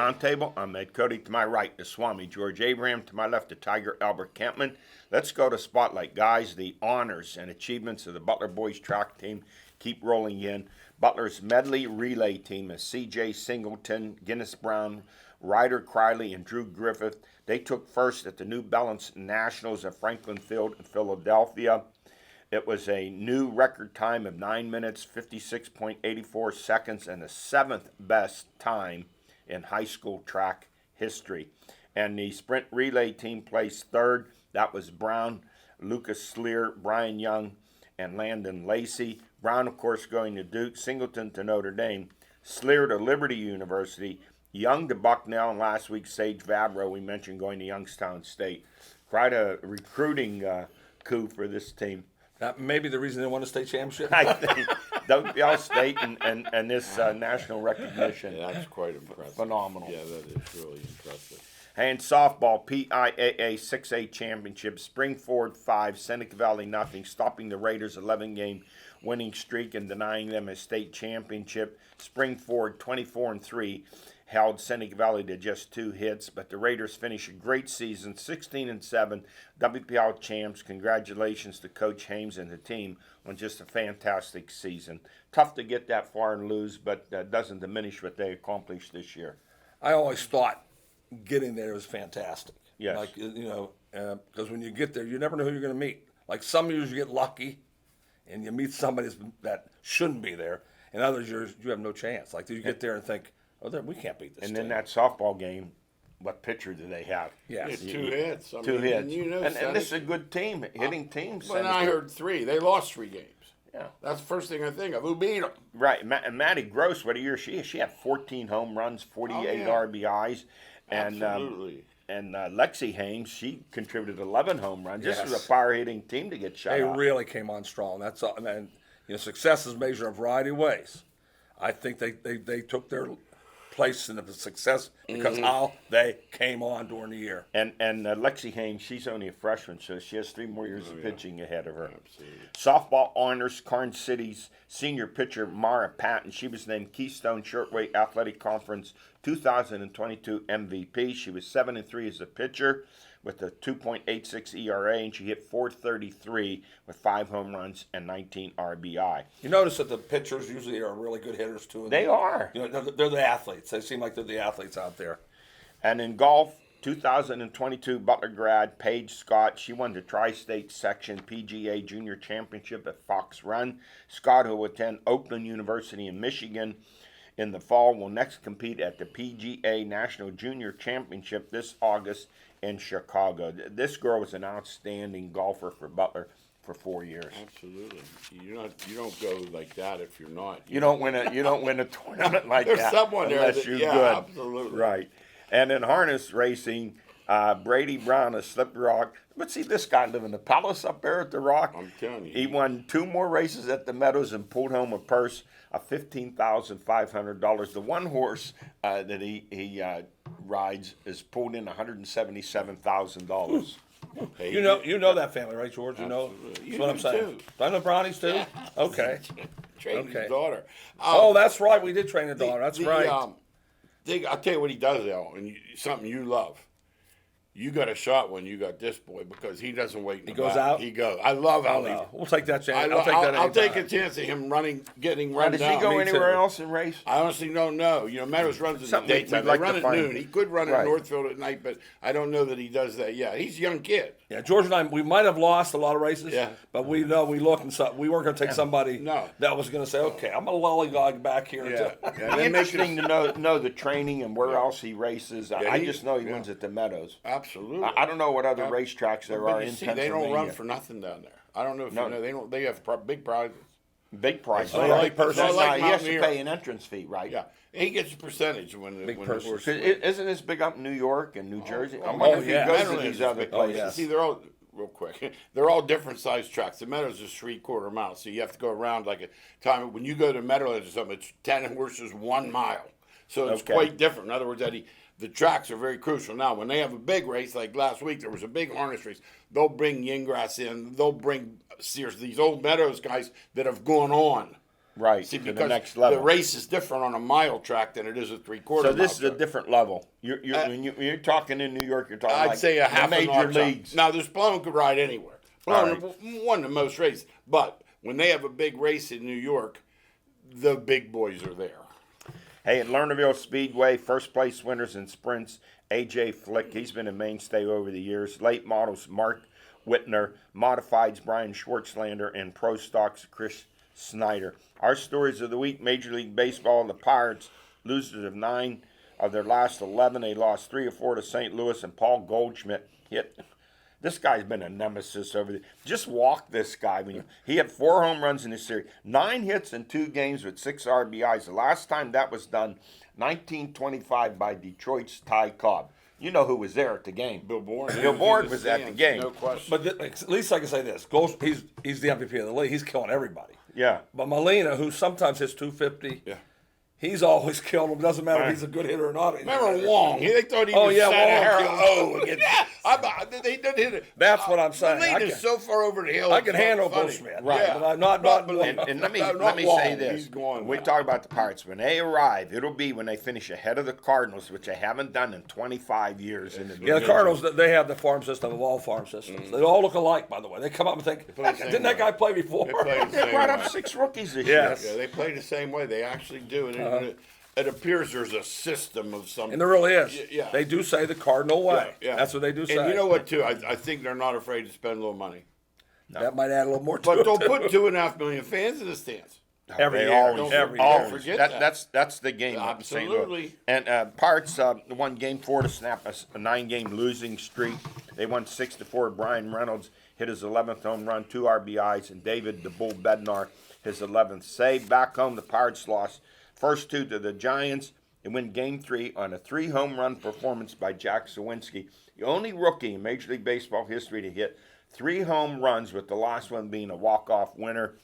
Roundtable. I'm Ed Codi. To my right, the Swami George Abraham. To my left, the Tiger Albert Campman. Let's go to Spotlight. Guys, the honors and achievements of the Butler boys track team keep rolling in. Butler's medley relay team is C.J. Singleton, Guinness Brown, Ryder Criley, and Drew Griffith. They took first at the New Balance Nationals at Franklin Field in Philadelphia. It was a new record time of 9 minutes, 56.84 seconds, and the seventh best time in high school track history. And the sprint relay team placed third. That was Brown, Lucas Sleer, Brian Young, and Landon Lacey. Brown, of course, going to Duke, Singleton to Notre Dame, Sleer to Liberty University, Young to Bucknell, and last week Sage Vavro, we mentioned, going to Youngstown State. Quite a recruiting coup for this team. That may be the reason they won the state championship. I think WPL State and this national recognition. Yeah, that's quite impressive. Phenomenal. Yeah, that is really impressive. And softball, PIAA 6A Championship, Springford 5, Seneca Valley nothing, stopping the Raiders' 11-game winning streak and denying them a state championship. Springford 24-3 held Seneca Valley to just 2 hits, but the Raiders finished a great season, 16-7, WPL champs. Congratulations to Coach Hames and the team on just a fantastic season. Tough to get that far and lose, but doesn't diminish what they accomplished this year. I always thought getting there was fantastic. Yes. Like, because when you get there, you never know who you're going to meet. Like some years you get lucky and you meet somebody that shouldn't be there, and other years you have no chance. Like you get there and think, we can't beat this And team. then that softball game, what pitcher do they have? Yes. Yeah, 2 hits. I Two mean, hits. You know, And this is a good team, hitting team. When I heard 3, they lost 3 games. Yeah. That's the first thing I think of. Who beat them? Right, and Maddie Gross, what a year she is. She had 14 home runs, 48 RBIs. And, Absolutely. And Lexi Hames, she contributed 11 home runs. Yes. This was a power-hitting team to get shut They out. really came on strong. That's all. And success is measured in a variety of ways. I think they took their place in the success because how they came on during the year. And Lexi Hames, she's only a freshman, so she has 3 more years of pitching ahead of her. Absolutely. Softball honors Karn City's senior pitcher Mara Patton. She was named Keystone Shortway Athletic Conference 2022 MVP. She was 7-3 as a pitcher with a 2.86 ERA, and she hit .433 with 5 home runs and 19 RBI. You notice that the pitchers usually are really good hitters too. They are. They're the athletes. They seem like they're the athletes out there. And in golf, 2022 Butler grad Paige Scott, she won the Tri-State Section PGA Junior Championship at Fox Run. Scott, who will attend Oakland University in Michigan in the fall, will next compete at the PGA National Junior Championship this August in Chicago. This girl was an outstanding golfer for Butler for 4 years. Absolutely. You don't go like that if you're not. You don't win a tournament like There's that someone there unless that- you're yeah, good. absolutely. Right. And in harness racing, Brady Brown of Slippery Rock. But see, this guy lived in the palace up there at the Rock. I'm telling you. He won 2 more races at the Meadows and pulled home a purse of $15,500. The one horse that he rides is pulled in $177,000. Hey, You know that family, right, George? You know Absolutely. that's You what I'm do, saying. too. Do I know Brownies too? Yeah. Okay. Trained Okay. his daughter. Oh, that's right. We did train a daughter. That's right. I'll tell you what he does, though, and something you love. You got a shot when you got this boy because he doesn't wait. In He the goes back. out? He goes. I love how he. We'll take that chance. I'll take a chance of him getting run Does down. he go Me anywhere too. else and race? I honestly don't know. You know, Meadows runs in Something the we'd daytime. like They run to at find. noon. He could run Right. at Northfield at night, but I don't know that he does that yet. He's a young kid. Yeah, George and I, we might have lost a lot of races. Yeah. But we know we looked and saw, we weren't going to take somebody No. that was going to say, okay, I'm going to lollygog back here. Yeah. Until, Interesting to know the training and where else he races. I just know he wins at the Meadows. Absolutely. I don't know what other racetracks there But are you in see, Pennsylvania. they don't run for nothing down there. I don't know if No. you know. They don't. They have big prizes. Big price. So like He has Mountain to Hero. pay an entrance fee, right? Yeah, he gets a percentage when Big the purses. horse 'Cause wins. isn't this big up in New York and New Jersey? I oh, wonder if he yeah. goes to Meadowlands these is other big. places. yes. See, they're all real quick. They're all different sized tracks. The Meadows is 3/4 mile, so you have to go around like a time. When you go to Meadowlands or something, it's 10 horses 1 mile, so it's Okay. quite different. In other words, Eddie, the tracks are very crucial. Now, when they have a big race, like last week, there was a big harness race. They'll bring Yingrass in. They'll bring these old Meadows guys that have gone on. Right, See, to the because next level. the race is different on a mile track than it is a three-quarter So mile this is a track. different level. When you're talking in New York, you're talking I'd like say a the half a major notch up. leagues. Now, there's Blown could ride anywhere. Blown All won the most races. But when they have a big race in New York, the big boys are there. Hey, at Lernerville Speedway, first place winners in sprints, A.J. Flick. He's been a mainstay over the years. Late models, Mark Whitner. Modifieds, Brian Schwartzlander. And Pro Stocks, Chris Snyder. Our stories of the week, Major League Baseball, the Pirates, losers of 9 of their last 11. They lost 3 or 4 to St. Louis, and Paul Goldschmidt hit. This guy's been a nemesis over the. Just walk this guy. He had 4 home runs in this series, 9 hits in 2 games with 6 RBIs. The last time that was done, 1925 by Detroit's Ty Cobb. You know who was there at the game? Bill Bourne. Bill Bourne was at the stands, game. No question. But at least I can say this: he's the MVP of the league. He's killing everybody. Yeah. But Molina, who sometimes hits 250, Yeah. he's always killing them. Doesn't matter if he's a good hitter or not. Remember Wong? They thought he Oh, was yeah, Santa Wong Hera. Against, they didn't hit it. That's what I'm saying. I Molina's can- so far over the hill. I it's can not handle funny. Goldschmidt, Right. But I'm not. Molina. And let me No, let not me say Wong. this: He's going we now. talk about the Pirates. When they arrive, it'll be when they finish ahead of the Cardinals, which they haven't done in 25 years in the Yeah, the division. Cardinals, they have the farm system of all farm systems. They all look alike, by the way. They come up and think, play the same didn't that way. guy play before? They play the They same brought way. up 6 rookies this Yes. year. Yeah, they play the same way. They actually do. And it appears there's a system of some. And there really is. Yeah. They do say the Cardinal way. Yeah. That's what they do say. And you know what, too? I think they're not afraid to spend a little money. That might add a little more to But it. don't put 2.5 million fans in the stands. Every They year. always, Every always. year. forget that. That's the game. up in St. Louis. Absolutely. And Pirates won Game 4 to snap a 9-game losing streak. They won 6-4. Brian Reynolds hit his 11th home run, 2 RBIs, and David the Bull Bednar his 11th save. Back home, the Pirates lost first 2 to the Giants and win Game 3 on a 3 home run performance by Jack Sawinski, the only rookie in Major League Baseball history to hit 3 home runs, with the last one being a walk-off winner.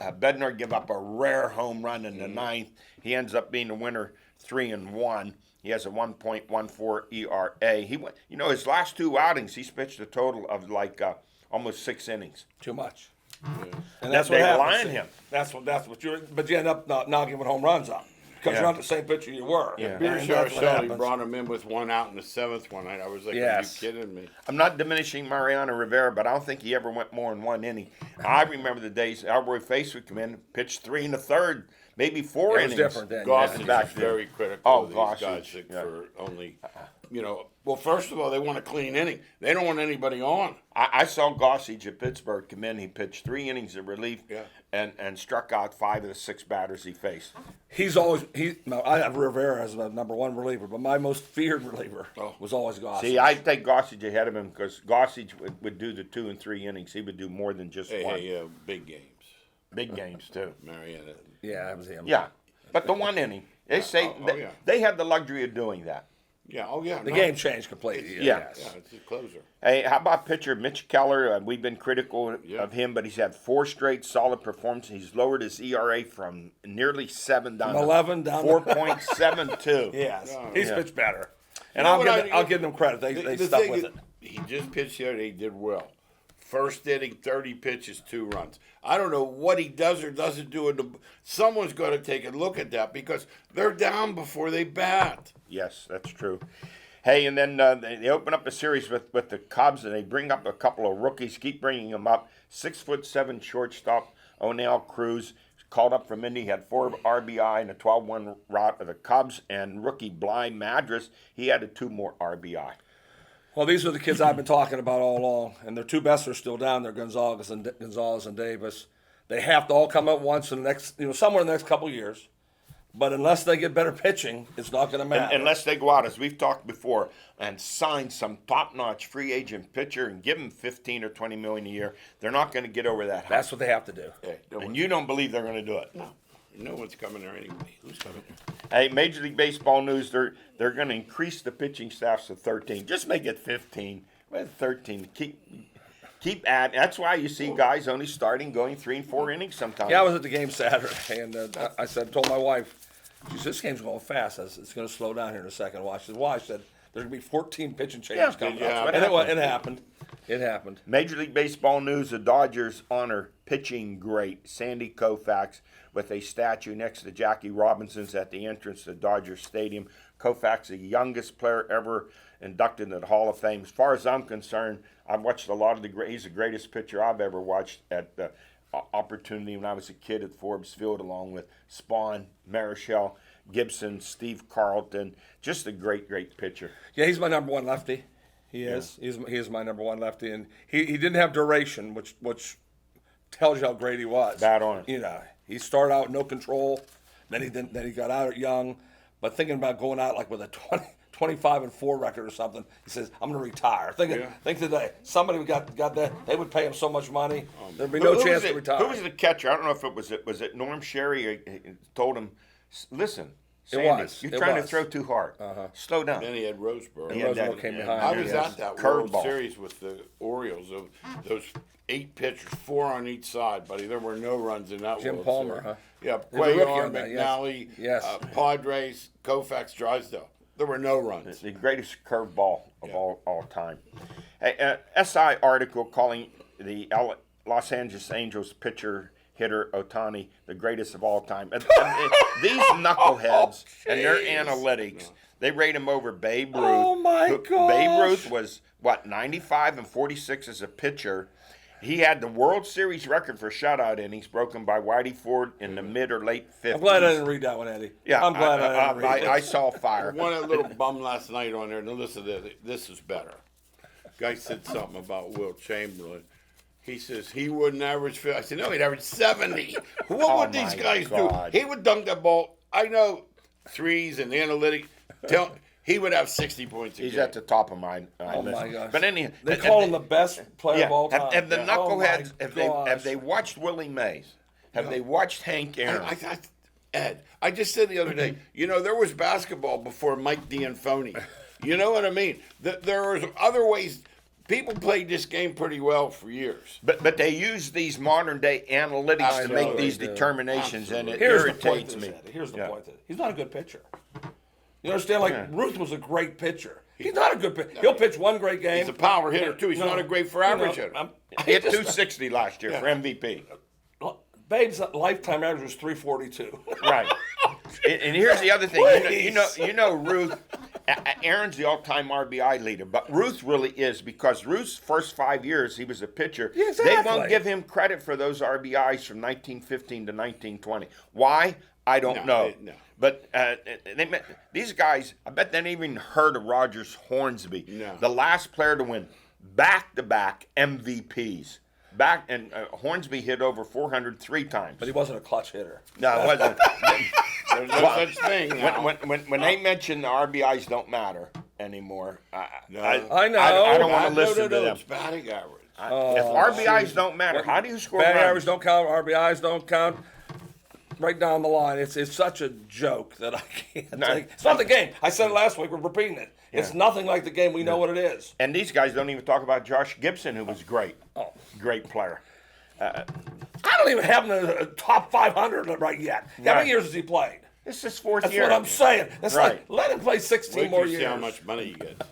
Bednar gave up a rare home run in the 9th. He ends up being the winner 3-1. He has a 1.14 ERA. He went, his last 2 outings, he's pitched a total of almost 6 innings. Too much. Yeah. And that's They what rely happens. on him. That's what you're. But you end up not giving home runs up because Yeah. you're not the same pitcher you were. Yeah. Peter And that's what Sharsheli happens. brought him in with 1 out in the 7th one night. I was like, Yes. are you kidding me? I'm not diminishing Mariano Rivera, but I don't think he ever went more than 1 inning. I remember the days Alroy Face would come in, pitch 3 1/3, maybe 4 It was innings. different then. Gossage back is then. very critical Oh, of these Gossage, guys yeah. for only, well, first of all, they want a clean inning. They don't want anybody on. I saw Gossage at Pittsburgh come in. He pitched 3 innings of relief Yeah. and struck out 5 of the 6 batters he faced. He's always I have Rivera as the number 1 reliever, but my most feared reliever was always Gossage. See, I take Gossage ahead of him because Gossage would do the 2 and 3 innings. He would do more than just one. Hey, big games. Big games, too. Marietta. yeah, that was him. Yeah, but the 1 inning, they say yeah. they had the luxury of doing that. Yeah, oh, yeah. The game changed completely. Yeah. Yes. Yeah, it's a closer. Hey, how about pitcher Mitch Keller? We've been critical of him, but he's had 4 straight solid performances. He's lowered his ERA from nearly 7 down From 11 down to 4.72. Yes, Yeah. he's Yeah. pitched better, and You know I'll what give I'll give them credit. They The stuck thing with is, it. He just pitched the other day. He did well. First inning, 30 pitches, 2 runs. I don't know what he does or doesn't do. Someone's got to take a look at that because they're down before they bat. Yes, that's true. Hey, and then they open up a series with the Cubs, and they bring up a couple of rookies, keep bringing them up. 6'7" shortstop O'Neill Cruz called up from Indy, had 4 RBI and a 12-1 route of the Cubs, and rookie Bly Madras, he had a 2 more RBI. Well, these are the kids I've been talking about all along, and their 2 best are still down there, Gonzalez and Davis. They have to all come up once in the next, somewhere in the next couple of years. But unless they get better pitching, it's not going to matter. Unless they go out, as we've talked before, and sign some top-notch free agent pitcher and give him $15 or $20 million a year, they're not going to get over that hump. That's what they have to do. Hey, And you don't believe they're going to do it. No one's coming there anyway. Who's coming there? Hey, Major League Baseball news, they're going to increase the pitching staffs to 13. Just make it 15. Well, 13. Keep adding. That's why you see guys only starting going 3 and 4 innings sometimes. Yeah, I was at the game Saturday, and I told my wife, she said, this game's going fast. I said, it's going to slow down here in a second. Watch. She said, why? I said, there's going to be 14 pitching changes coming yeah, up. it And it happened. It happened. Major League Baseball news: the Dodgers honor pitching great Sandy Koufax with a statue next to Jackie Robinson's at the entrance to Dodger Stadium. Koufax, the youngest player ever inducted into the Hall of Fame. As far as I'm concerned, I've watched a lot of he's the greatest pitcher I've ever watched at the opportunity when I was a kid at Forbes Field, along with Spawn, Marichal, Gibson, Steve Carlton. Just a great, great pitcher. Yeah, he's my number one lefty. He is. He is my number one lefty, and he didn't have duration, which tells you how great he was. Bad arm. You know, he started out no control, then he got out young, but thinking about going out like with a 25-4 record or something, he says, "I'm going to retire." Think today, somebody got that, they would pay him so much money, there'd be no chance to retire. Who was the catcher? I don't know if was it Norm Sherry told him, "Listen, Sandy, you're trying to throw too hard. Slow down." Then he had Roseboro. Roseboro came behind. I was at that World Curveball. Series with the Orioles of those 8 pitchers, 4 on each side, buddy. There were no runs in that Jim World Palmer, Series. huh? Yeah, He was a rookie Cuellar, on that, McNally, yes. Padres, Koufax, Drysdale. There were no runs. The greatest curveball of all time. Hey, SI article calling the Los Angeles Angels pitcher hitter Ohtani the greatest of all time. And these knuckleheads and their analytics, they rate him over Babe Ruth. Oh, my gosh. Babe Ruth was, 95 and 46 as a pitcher. He had the World Series record for shutout innings broken by Whitey Ford in the mid or late 50s. I'm glad I didn't read that one, Eddie. Yeah, I'm glad I didn't read it. I saw fire. One little bum last night on there. Now listen to this. This is better. Guy said something about Will Chamberlain. He says he wouldn't average. I said no, he'd average 70. What would these my guys God. do? He would dunk that ball. I know threes and analytics. He would have 60 points a He's game. at the top of my Oh, list. my gosh. But anyhow, They call him the best player of all time. Have the Yeah. knuckleheads, Oh, my have they watched Willie Mays? Have they watched Hank Aaron? Ed, I just said the other day, there was basketball before Mike D'Antoni. You know what I mean? There was other ways. People played this game pretty well for years. But they use these modern day analytics I to know make they these do. determinations, and it Here's the point. irritates me. Here's the Yeah. point. He's not a good pitcher. You understand? Ruth was a great pitcher. He's not a good pitcher. He'll pitch one great game. He's a power hitter, too. He's not a great for average hitter. He hit 260 last year for MVP. Babe's lifetime average was 342. Right. And here's the other thing. You know, Ruth. Aaron's the all-time RBI leader, but Ruth really is, because Ruth's first 5 years he was a pitcher. Yeah, exactly. They won't give him credit for those RBIs from 1915 to 1920. Why? I don't know. No. But these guys, I bet they didn't even heard of Rogers Hornsby, No. the last player to win back-to-back MVPs. Hornsby hit over 403 times. But he wasn't a clutch hitter. No, it wasn't. There's no such thing. now. When they mention the RBIs don't matter anymore, I know. I don't want to listen to them. It's batting average. If RBIs don't matter, how do you score Batting runs? average don't count. RBIs don't count. Right down the line, it's such a joke that I can't take. It's not the game. I said it last week. We're repeating it. It's nothing like the game. We know what it is. And these guys don't even talk about Josh Gibson, who was great. Oh. Great player. I don't even have him in the top 500 right yet. How Right. many years has he played? This is his fourth That's year. what I'm saying. That's Right. like, let him play 16 Wait more till you years. see how much money you get.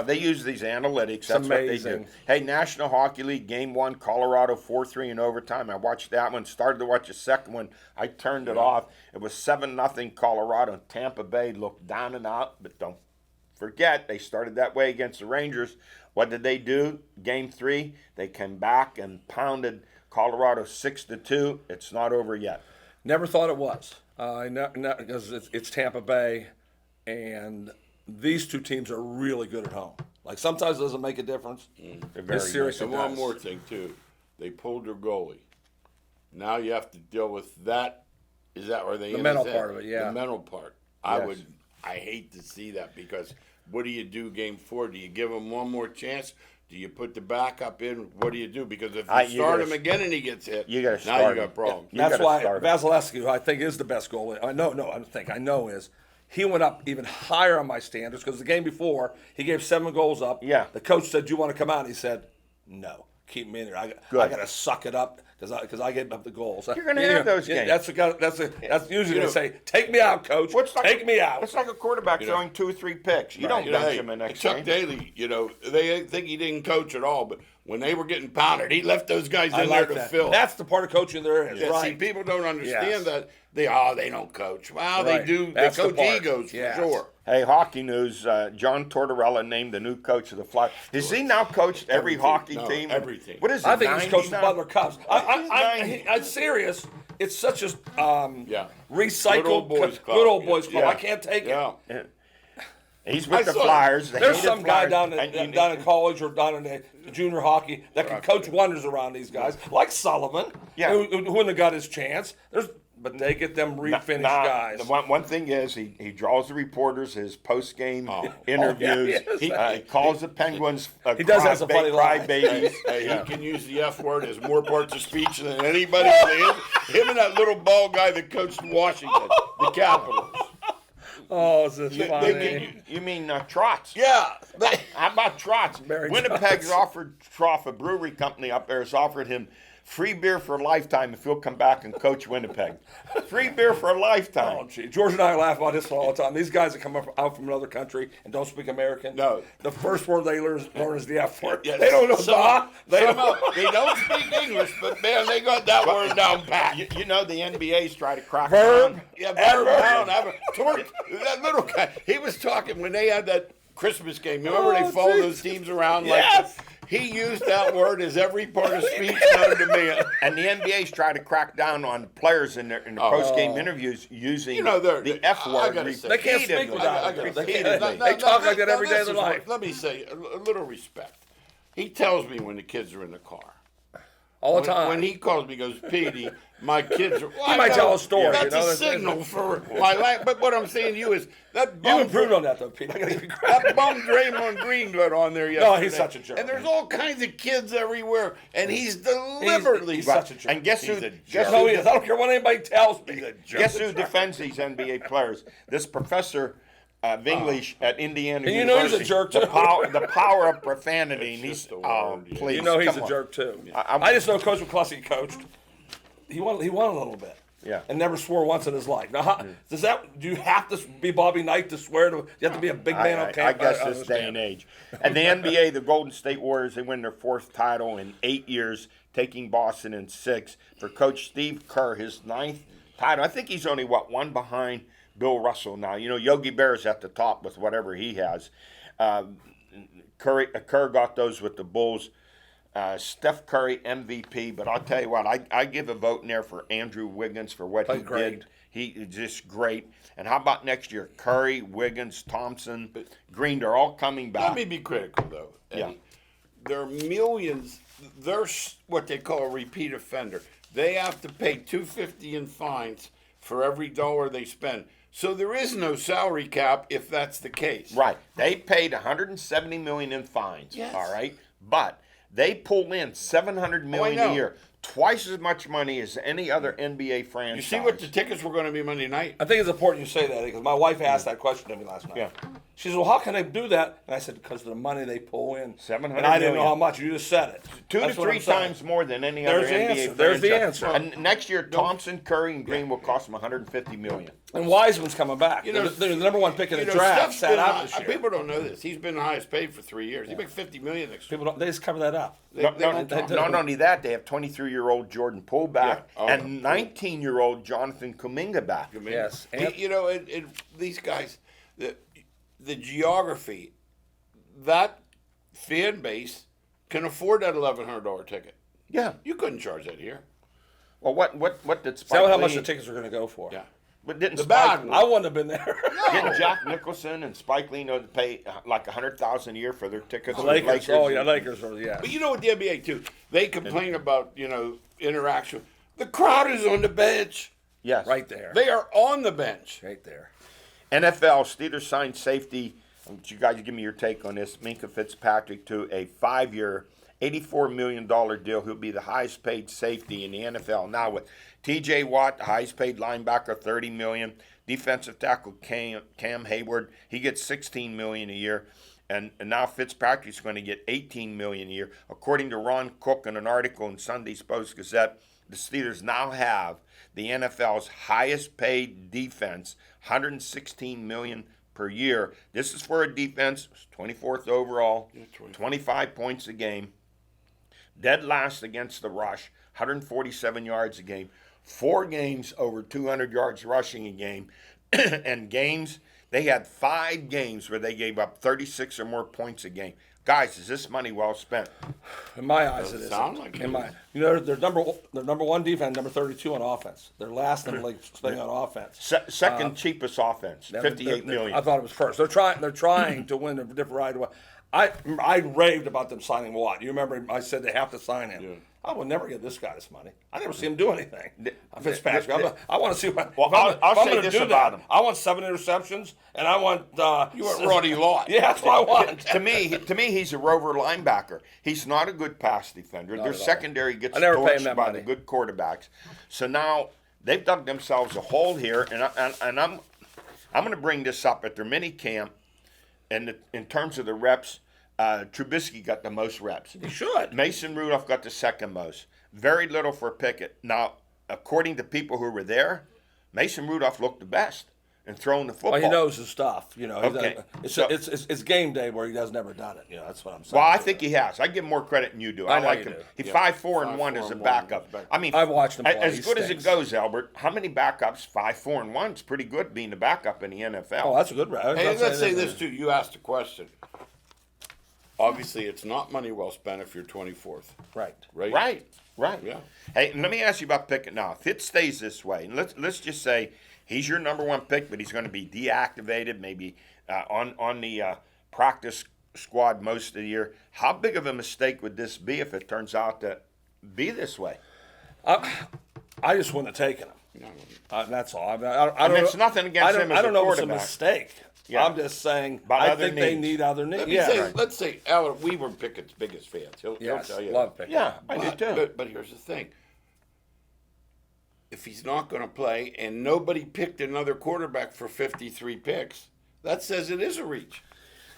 They use these analytics. That's what they do. amazing. Hey, National Hockey League, Game 1, Colorado 4-3 in overtime. I watched that one. Started to watch the second one. I turned it off. It was 7-0 Colorado. And Tampa Bay looked down and out. But don't forget, they started that way against the Rangers. What did they do? Game 3, they came back and pounded Colorado 6-2. It's not over yet. Never thought it was. Because it's Tampa Bay, and these two teams are really good at home. Like, sometimes it doesn't make a difference. They're very This series And it one does. more thing, too. They pulled their goalie. Now you have to deal with that. Is that where they The mental part of it, yeah. The mental part. Yes. I hate to see that, because what do you do game 4? Do you give him one more chance? Do you put the backup in? What do you do? Because if you You start gotta- him again and he gets hit, you gotta now start you him. got problems. You That's gotta why start him. Vasilevsky, who I think is the best goalie, I know is, he went up even higher on my standards, because the game before, he gave 7 goals up. Yeah. The coach said, "Do you want to come out?" And he said, "No." keep me in there. I Good. got to suck it up because I get up the goals. You're gonna have those games. That's usually they say, take me out, coach. Take me out. It's like a quarterback throwing 2 or 3 picks. You don't bench him in next Chuck game. Daly, they think he didn't coach at all, but when they were getting pounded, he left those guys in there to that. fill. That's the part of coaching there is, Yeah, right. see, people don't understand Yes. that. They don't coach. Well, Right. they do. That's they the coach part. egos Yes. for sure. Hey, hockey news. John Tortorella named the new coach of the Flyers. Has he now coached every hockey No, team? every team. What is it? I think he's coached the 99? Butler Cubs. Ninety. I'm serious. It's such a recycled Good old boys club. good old boys club. Yeah. I can't take it. Yeah. He's with I the saw it. Flyers. The There's hated some guy Flyers. down in college or down in the junior hockey that can coach wonders around these guys, like Sullivan, Yeah. who wouldn't have got his chance. But they get them refinished guys. The one thing is he draws the reporters his post game interviews. yes. He calls the Penguins. He does have some funny lines. babies. Hey, he can use the F word as more parts of speech than anybody. Him and that little ball guy that coached Washington, the Capitals. Oh, is this funny? You mean Trotz? Yeah. How about Trotz? Barry Winnipeg's Trotz. offered Trough, a brewery company up there, has offered him free beer for a lifetime if he'll come back and coach Winnipeg. Free beer for a lifetime. Oh, gee. George and I laugh about this all the time. These guys that come out from another country and don't speak American, No. the first word they learn is the F word. Yes. They don't know da. They They don't. don't speak English, but man, they got that word down pat. You know the NBA's trying to crack Verb. down. Yeah, that little guy. He was talking when they had that Christmas game. Remember they follow those teams around like Yes. he used that word as every part of speech known to man. And the NBA's trying to crack down on the players in the post-game interviews using the F I word. gotta say- They can't speak repeatedly. without it. Repeatedly. They talk like that every day of their this is life. Let me say a little respect. He tells me when the kids are in the car. All the time. When he calls me, he goes, Petey, my kids are. He might tell a story, That's you know, a that's- signal for my life. But what I'm saying to you is that You bum, improved on that, though, Pete. I gotta give you credit. that bum Draymond Green got on there yesterday. No, he's such a jerk. And there's all kinds of kids everywhere, and he's deliberately He's such a jerk. And guess who? He's a Guess No, who? he is. I don't care what anybody tells me. Guess who defends these NBA players? This professor of English at Indiana And you know he's a University. jerk, The too. the power of profanity. And he's just a word, yeah. please. You know he's come a on. jerk too. I'm- I just know Coach McCluskey coached. He won a little bit. Yeah. And never swore once in his life. Now, do you have to be Bobby Knight to swear to? You have to be a big man on I camp. guess this understand. day and age. And the NBA, the Golden State Warriors, they win their 4th title in 8 years, taking Boston in 6. For Coach Steve Kerr, his 9th title. I think he's only, one behind Bill Russell now. You know, Yogi Berra's at the top with whatever he has. Kerr got those with the Bulls. Steph Curry MVP, but I'll tell you what, I give a vote in there for Andrew Wiggins for what he great. did. He is just great. And how about next year? Curry, Wiggins, Thompson, Green, they're all coming back. Let me be critical, though. Yeah. There are millions. They're what they call a repeat offender. They have to pay $250 in fines for every dollar they spend. So there is no salary cap if that's the case. Right. They paid $170 million in fines. Yes. All right. But they pull in $700 million know. a year, twice as much money as any other NBA franchise. You see what the tickets were going to be Monday night? I think it's important you say that because my wife asked that question to me last night. Yeah. She said, "Well, how can they do that?" And I said, "Because of the money they pull in." $700 And I didn't know million. how much. You just said it. 2 That's to what 3 I'm saying. times more than any There's other the NBA answer. franchise. There's the answer. And next year, Thompson, Curry, and Green will cost them $150 million. And Wiseman's coming back. They're the number one pick in the draft. Steph's Sat been out high- this year. people don't know this. He's been the highest paid for 3 years. He makes $50 million next year. People don't. They just cover that up. Not only that, they have 23-year-old Jordan Poole back Yeah. Oh, and 19-year-old Jonathan Kuminga back. Yes. These guys, the geography, that fan base can afford that $1,100 ticket. Yeah. You couldn't charge that here. Well, what did Is Spike that how much Lee- the tickets are going to go for? Yeah. But didn't The Spike bad I wouldn't have been there. Didn't Jack Nicholson and Spike Lee know to pay like $100,000 a year for their tickets? The with Lakers. Oh yeah, Lakers. Yeah. But you know what the NBA too? They complain about, interaction. The crowd is on the bench. Yes. Right there. They are on the bench. Right there. NFL, Steelers signed safety. I want you guys to give me your take on this. Minka Fitzpatrick to a 5-year, $84 million deal. He'll be the highest paid safety in the NFL. Now with T.J. Watt, the highest paid linebacker, $30 million. Defensive tackle Cam Hayward, he gets $16 million a year. and now Fitzpatrick's going to get $18 million a year. According to Ron Cook in an article in Sunday's Post Gazette, the Steelers now have the NFL's highest paid defense, $116 million per year. This is for a defense, 24th overall, 25 points a game, dead last against the rush, 147 yards a game, 4 games over 200 yards rushing a game, and games, they had 5 games where they gave up 36 or more points a game. Guys, is this money well spent? In my eyes, it sound isn't. like it In my, is. you know, they're number one defense, number 32 on offense. They're last in the league spending on offense. Second cheapest offense, $58 million. I thought it was first. They're trying to win a different right away. I raved about them signing Watt. You remember I said they have to sign him. Yeah. I would never get this guy this money. I never see him do anything. Fitzpatrick. I want to see what. Well, I'll say this about him. I want 7 interceptions, and I want. You want Roddy Lott. Yeah, that's what I want. to me, he's a rover linebacker. He's not a good pass defender. Their at all. secondary gets I never pay him torched that by money. the good quarterbacks. So now they've dug themselves a hole here, and I'm going to bring this up at their mini camp, and in terms of the reps. Trubisky got the most reps. He should. Mason Rudolph got the second most. Very little for Pickett. Now, according to people who were there, Mason Rudolph looked the best in throwing the football. Well, he knows his stuff. You know, Okay. it's game day where he has never done it. You know, that's what I'm saying. Well, I think he has. I give him more credit than you do. I know like you him. do. He's Yeah. 5-4-1 as a 5-4-1 backup. as a I mean, I've watched him play. as He good as it stinks. goes, Albert. How many backups? 5-4-1 is pretty good being the backup in the NFL. Oh, that's a good. Hey, let's say this too. You asked a question. Obviously, it's not money well spent if you're 24th. Right. Right? Right. Yeah. Hey, let me ask you about Pickett now. If it stays this way, and let's just say he's your number one pick, but he's going to be deactivated, maybe on the practice squad most of the year. How big of a mistake would this be if it turns out to be this way? I just wouldn't have taken him. That's all. I I mean, don't it's know- nothing against him as I don't a know if it's a quarterback. mistake. Yeah. I'm just saying. About I other think they needs. need other needs. Let me Yeah. say, Right. let's say Alan, we were Pickett's biggest fans. He'll Yes. tell you. Love that. Pickett. Yeah, I do too. But here's the thing. If he's not going to play and nobody picked another quarterback for 53 picks, that says it is a reach.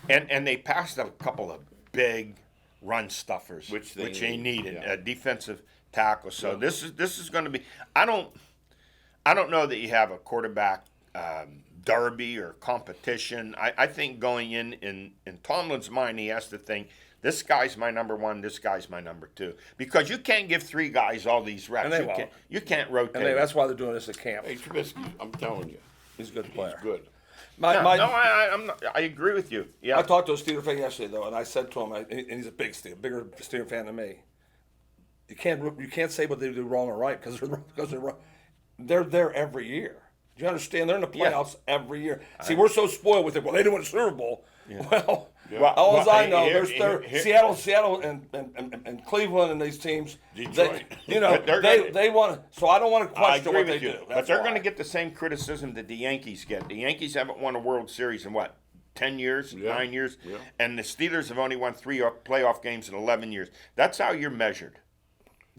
And they passed up a couple of big run stuffers, Which they needed, yeah. defensive tackles. So Yeah. this is going to be. I don't know that you have a quarterback derby or competition. I think going in Tomlin's mind, he has to think, this guy's my number one, this guy's my number two. Because you can't give 3 guys all these reps. And they You won't. can't rotate. And that's why they're doing this at camp. Hey, Trubisky, I'm telling you, He's a good player. he's good. I agree with you. Yeah. I talked to a Steeler fan yesterday though, and I said to him, and he's a bigger Steeler fan than me. You can't say what they do wrong or right because they're wrong. They're there every year. Do you understand? They're in the playoffs every year. See, we're so spoiled with it. Well, they didn't win the Super Bowl. Well, all I know, there's Seattle, and Cleveland, and these teams. Detroit. They want. So I don't want to I question agree what they with you. do. But they're going to get the same criticism that the Yankees get. The Yankees haven't won a World Series in what? 10 years, Yeah. 9 years? Yeah. And the Steelers have only won 3 playoff games in 11 years. That's how you're measured.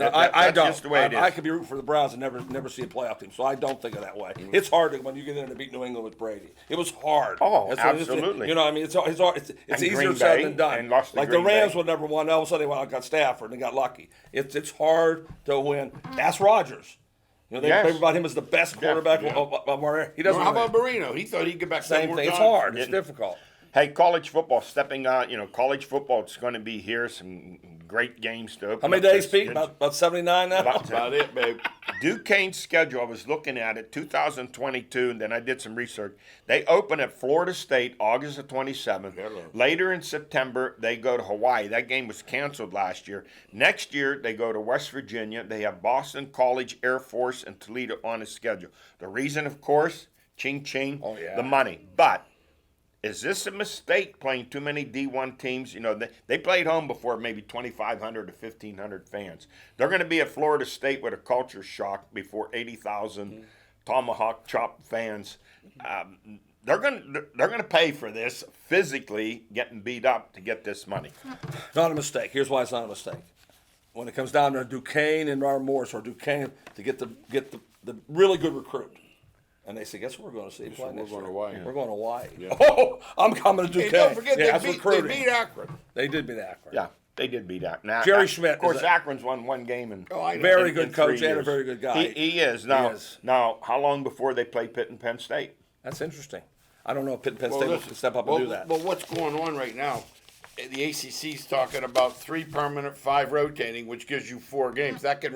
I That's don't. just the way it is. I could be rooting for the Browns and never see a playoff team, so I don't think of that way. It's hard when you get in to beat New England with Brady. It was hard. Oh, It's absolutely. You know, I mean, it's easier Green said Bay than done. and lost to Like Green the Rams Bay. would never won. All of a sudden they went out and got Stafford and they got lucky. It's hard to win. Ask Rodgers. You know, they Yes. rave about him as the best quarterback Yeah. of our. He doesn't. How win. about Marino? He thought he'd get back Same more thing. It's times. hard. It's difficult. Hey, college football stepping out. College football, it's going to be here. Some great games to open. How many up days, this- Pete? About 79 now. About it, babe. Duquesne's schedule, I was looking at it, 2022, and then I did some research. They open at Florida State August the 27th. Hello. Later in September, they go to Hawaii. That game was canceled last year. Next year, they go to West Virginia. They have Boston College, Air Force, and Toledo on the schedule. The reason, of course, ching ching, Oh, yeah. the money. But is this a mistake playing too many D1 teams? They played home before maybe 2,500 to 1,500 fans. They're going to be at Florida State with a culture shock before 80,000 tomahawk chop fans. They're going to pay for this physically getting beat up to get this money. Not a mistake. Here's why it's not a mistake. When it comes down to Duquesne and our Morris or Duquesne to get the really good recruit. And they said, guess what we're going to see? So we're going to Hawaii. We're going to Hawaii. Yeah. Oh, I'm coming to Duquesne. Hey, don't forget, that's they recruiting. beat Akron. They did beat Akron. Yeah, they did beat Akron. Now, Jerry Schmidt Of course, is a- Akron's won one game in Oh, I know. Very in good 3 coach and a years. very good guy. He is. Now, He is. now, how long before they play Pitt and Penn State? That's interesting. I don't know if Penn State will listen, step up well, and do that. Well, what's going on right now? The ACC's talking about 3 permanent, 5 rotating, which gives you 4 games. That could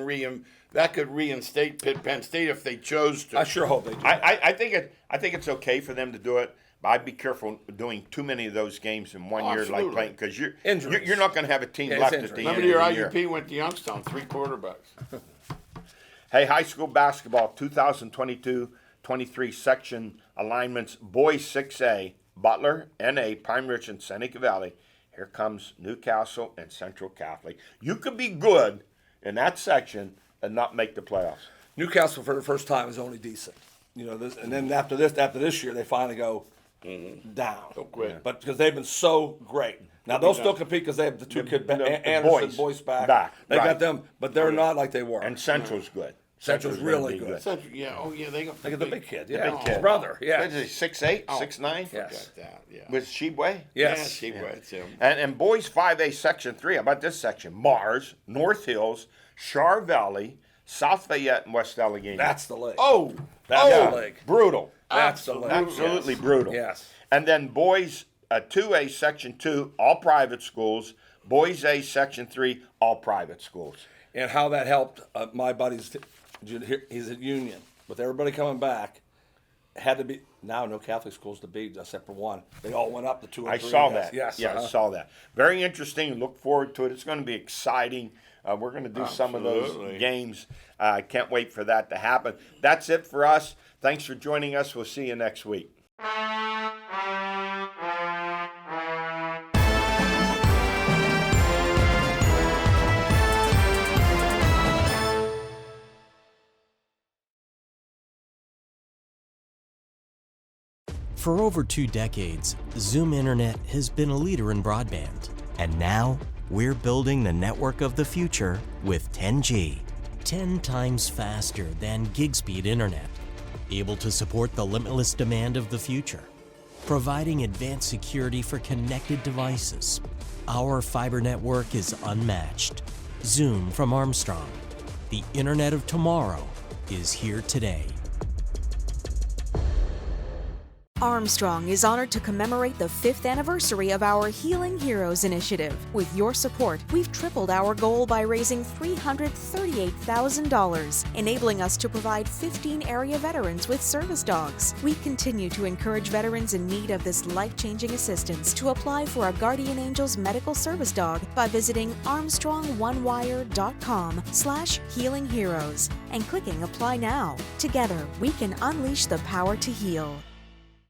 reinstate Pitt, Penn State if they chose to. I sure hope they do. I think it's okay for them to do it, but I'd be careful doing too many of those games in one year, like Absolutely. playing, because Injuries. you're not going to have a team Yeah, it's left at injuries. the Remember end the year of the year. IUP went to Youngstown, 3 quarterbacks. Hey, high school basketball 2022-23 section alignments: boys 6A, Butler, NA, Pine Ridge, and Seneca Valley. Here comes Newcastle and Central Catholic. You could be good in that section and not make the playoffs. Newcastle for the first time is only decent. You know, this, and then after this year, they finally go down. They'll quit. But because they've been so great. Now they'll still compete because they have the 2 kids, Anderson boys back. They right. got them, but they're not like they were. And Central's good. Central's gonna really be good. Central, yeah, oh yeah, they got They got the big kid, the yeah, big his kid. brother, yeah. What is he, 6'8", Oh, 6'9"? Yes. Forget that, yeah. With Shebway? Yes. Yeah, it's him. And boys 5A section 3, how about this section? Mars, North Hills, Char Valley, South Fayette, and West Allegheny. That's the leg. Oh, That's the leg. brutal. That's the leg. Absolutely Yes. brutal. Yes. And then boys 2A section 2, all private schools. Boys A section 3, all private schools. And how that helped my buddies. He's at Union with everybody coming back. Had to be now no Catholic schools to beat except for one. They all went up to 2 and I 3. saw that. Yes. Yeah, I saw that. Very interesting. Look forward to it. It's going to be exciting. We're going to do some of those Absolutely. games. I can't wait for that to happen. That's it for us. Thanks for joining us. We'll see you next week. For over 2 decades, Zoom Internet has been a leader in broadband. And now, we're building the network of the future with 10G. 10 times faster than gig-speed internet. Able to support the limitless demand of the future. Providing advanced security for connected devices. Our fiber network is unmatched. Zoom from Armstrong. The Internet of Tomorrow is here today. Armstrong is honored to commemorate the 5th anniversary of our Healing Heroes initiative. With your support, we've tripled our goal by raising $338,000, enabling us to provide 15 area veterans with service dogs. We continue to encourage veterans in need of this life-changing assistance to apply for a Guardian Angels medical service dog by visiting armstrongonewire.com/healingheroes and clicking Apply Now. Together, we can unleash the power to heal.